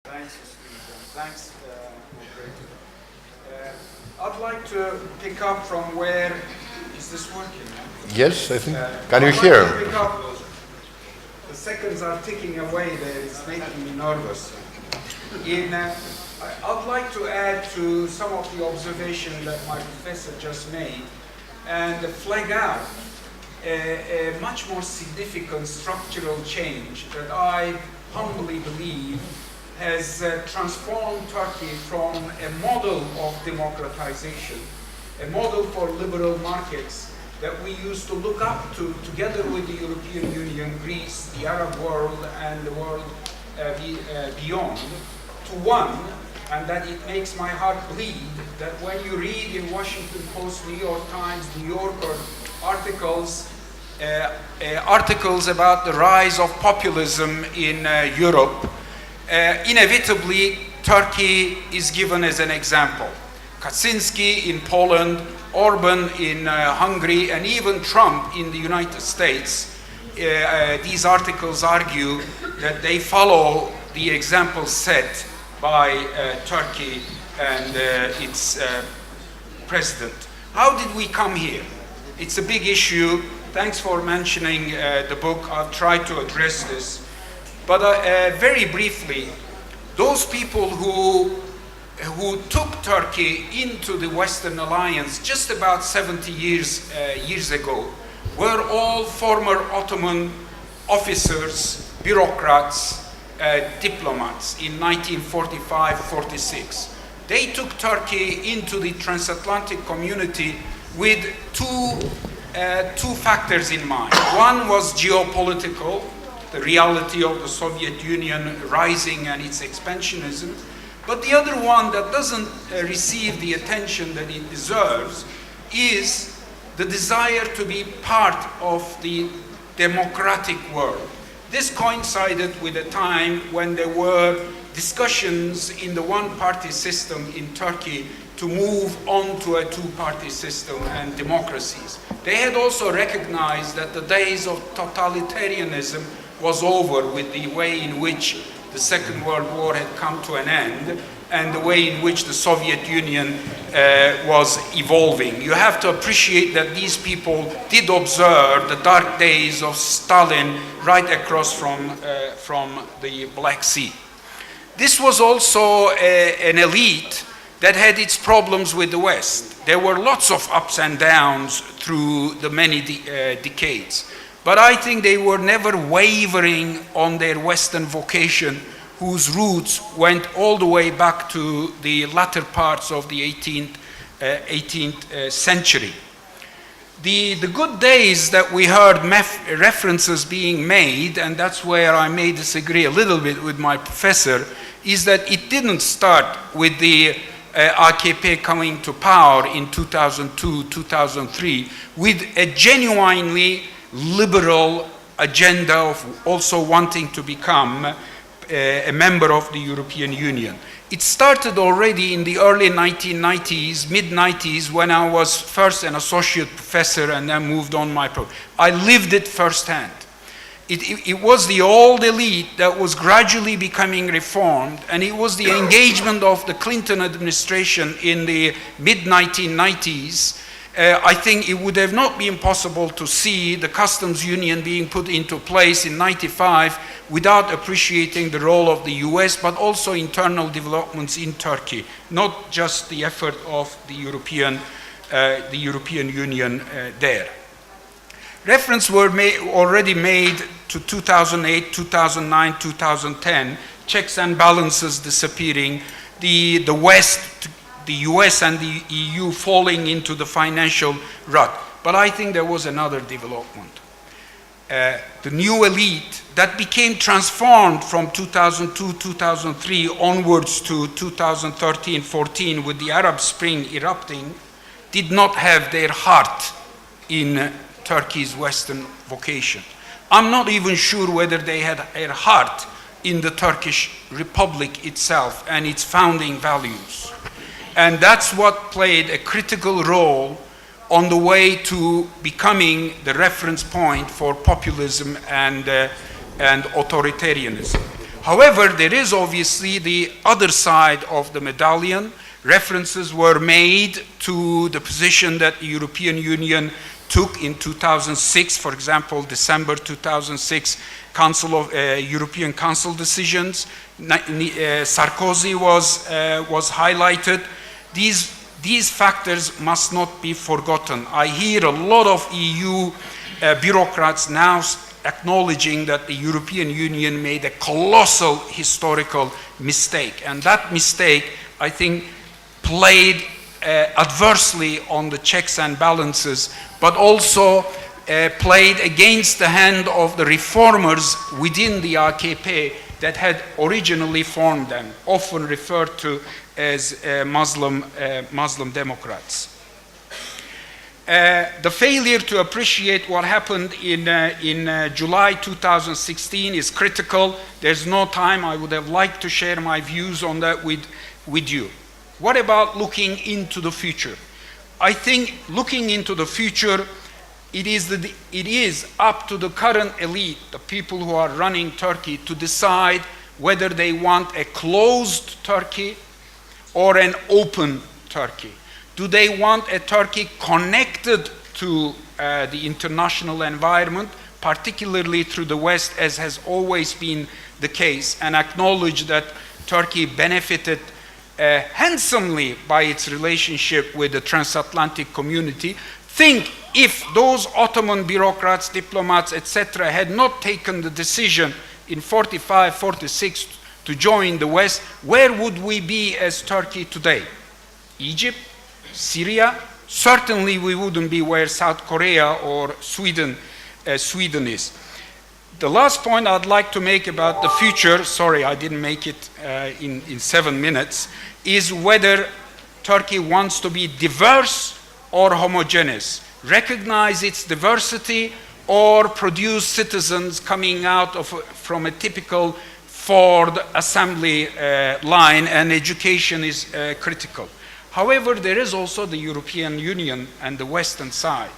Thanks, Steve. Thanks, moderator. I'd like to pick up from where is this working? Yes, I think. Can you hear? Like to pick up, the seconds are ticking away there. It's making me nervous. I'd like to add to some of the observations that my professor just made and flag out a much more significant structural change that I humbly believe has transformed Turkey from a model of democratization, a model for liberal markets that we used to look up to together with the European Union, Greece, the Arab world, and the world beyond, to one, and that it makes my heart bleed, that when you read in Washington Post, New York Times, New Yorker articles about the rise of populism in Europe, inevitably Turkey is given as an example. Kaczynski in Poland, Orban in Hungary, and even Trump in the United States. These articles argue that they follow the example set by Turkey and its president. How did we come here? It's a big issue. Thanks for mentioning the book. I'll try to address this. But very briefly, those people who took Turkey into the Western Alliance just about 70 years ago were all former Ottoman officers, bureaucrats, diplomats in 1945-46. They took Turkey into the transatlantic community with two factors in mind. One was geopolitical, the reality of the Soviet Union rising and its expansionism. But the other one that doesn't receive the attention that it deserves is the desire to be part of the democratic world. This coincided with a time when there were discussions in the one-party system in Turkey to move on to a two-party system and democracies. They had also recognized that the days of totalitarianism was over with the way in which the Second World War had come to an end and the way in which the Soviet Union was evolving. You have to appreciate that these people did observe the dark days of Stalin right across from the Black Sea. This was also an elite that had its problems with the West. There were lots of ups and downs through the many decades. But I think they were never wavering on their Western vocation, whose roots went all the way back to the latter parts of the 18th century. The good days that we heard references being made, and that's where I may disagree a little bit with my professor, is that it didn't start with the AKP coming to power in 2002, 2003, with a genuinely liberal agenda of also wanting to become a member of the European Union. It started already in the early 1990s, mid-90s, when I was first an associate professor and then moved on my program. I lived it firsthand. It was the old elite that was gradually becoming reformed, and it was the engagement of the Clinton administration in the mid-1990s. I think it would have not been possible to see the customs union being put into place in '95 without appreciating the role of the US, but also internal developments in Turkey, not just the effort of the European Union there. Reference were already made to 2008, 2009, 2010, checks and balances disappearing, the West, the US and the EU falling into the financial rut. But I think there was another development. The new elite that became transformed from 2002, 2003 onwards to 2013-14 with the Arab Spring erupting did not have their heart in Turkey's Western vocation. I'm not even sure whether they had their heart in the Turkish Republic itself and its founding values. And that's what played a critical role on the way to becoming the reference point for populism and authoritarianism. However, there is obviously the other side of the medallion. References were made to the position that the European Union took in 2006, for example, December 2006 European Council decisions. Sarkozy was highlighted. These factors must not be forgotten. I hear a lot of EU bureaucrats now acknowledging that the European Union made a colossal historical mistake. And that mistake, I think, played adversely on the checks and balances, but also played against the hand of the reformers within the AKP that had originally formed them, often referred to as Muslim Democrats. The failure to appreciate what happened in July 2016 is critical. There's no time. I would have liked to share my views on that with you. What about looking into the future? I think looking into the future, it is up to the current elite, the people who are running Turkey, to decide whether they want a closed Turkey or an open Turkey. Do they want a Turkey connected to the international environment, particularly through the West, as has always been the case, and acknowledge that Turkey benefited handsomely by its relationship with the transatlantic community? Think if those Ottoman bureaucrats, diplomats, etc., had not taken the decision in 45, 46 to join the West, where would we be as Turkey today? Egypt? Syria? Certainly we wouldn't be where South Korea or Sweden is. The last point I'd like to make about the future, sorry I didn't make it in 7 minutes, is whether Turkey wants to be diverse or homogeneous, recognize its diversity, or produce citizens coming out from a typical Ford assembly line, and education is critical. However, there is also the European Union and the Western side.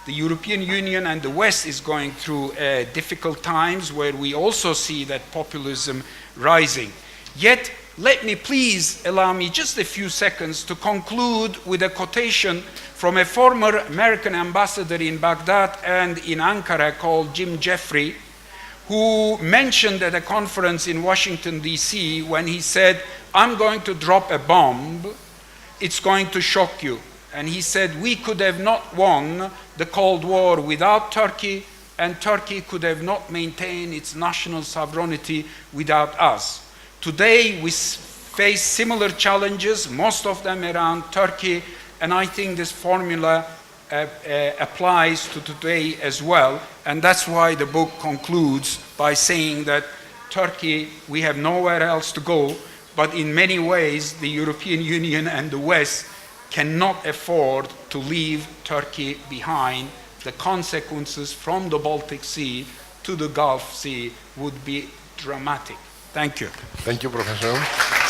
The European Union and the West is going through difficult times where we also see that populism rising. Yet, let me please allow me just a few seconds to conclude with a quotation from a former American ambassador in Baghdad and in Ankara called Jim Jeffrey, who mentioned at a conference in Washington, D.C., when he said, "I'm going to drop a bomb, it's going to shock you." And he said, "We could have not won the Cold War without Turkey, and Turkey could have not maintained its national sovereignty without us." Today, we face similar challenges, most of them around Turkey, and I think this formula applies to today as well. And that's why the book concludes by saying that Turkey, we have nowhere else to go, but in many ways, the European Union and the West cannot afford to leave Turkey behind. The consequences from the Baltic Sea to the Gulf Sea would be dramatic. Thank you. Thank you, Professor.